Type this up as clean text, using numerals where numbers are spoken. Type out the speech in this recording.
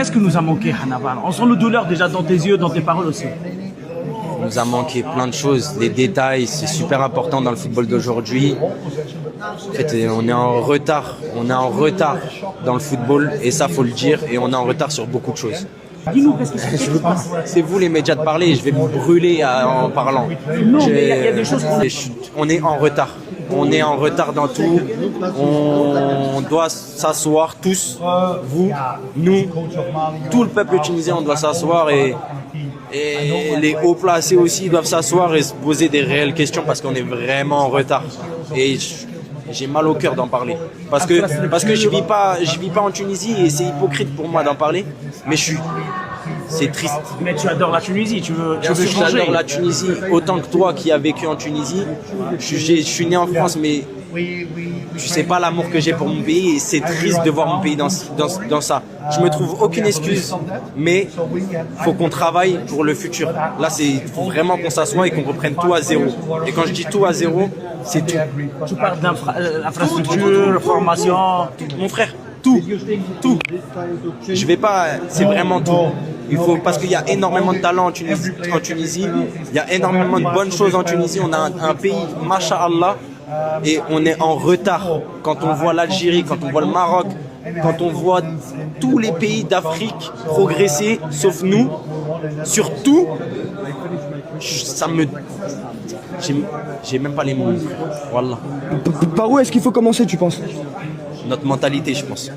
Qu'est-ce que nous a manqué, Hanavan? On sent le douleur déjà dans tes yeux, dans tes paroles aussi. Il nous a manqué plein de choses, les détails, c'est super important dans le football d'aujourd'hui. En fait, on est en retard dans le football et ça faut le dire, et on est en retard sur beaucoup de choses. Dis-nous, qu'est-ce qui se passe? C'est vous les médias de parler, je vais me brûler en parlant. Non, mais il y a des choses On est en retard. On est en retard dans tout. On doit s'asseoir tous, vous, nous, tout le peuple tunisien, on doit s'asseoir et les hauts placés aussi doivent s'asseoir et se poser des réelles questions parce qu'on est vraiment en retard. Et j'ai mal au cœur d'en parler parce que je vis pas en Tunisie et c'est hypocrite pour moi d'en parler, mais c'est triste. Mais tu adores la Tunisie, tu veux Bien sûr, changer. j'adore la Tunisie autant que toi qui as vécu en Tunisie. Je suis né en France, mais tu sais pas l'amour que j'ai pour mon pays et c'est triste de voir mon pays dans ça. Je me trouve aucune excuse, mais faut qu'on travaille pour le futur. Là, faut vraiment qu'on s'assoie et qu'on reprenne tout à zéro. Et quand je dis tout à zéro, c'est tout. Tu parles d'infrastructure, formation. Mon frère, tout. Je vais pas, c'est vraiment tout. Parce qu'il y a énormément de talent en Tunisie. Il y a énormément de bonnes choses en Tunisie. On a un pays, masha'Allah, et on est en retard. Quand on voit l'Algérie, quand on voit le Maroc, quand on voit tous les pays d'Afrique progresser, sauf nous, surtout, j'ai même pas les mots. Voilà. Par où est-ce qu'il faut commencer, tu penses? Notre mentalité, je pense.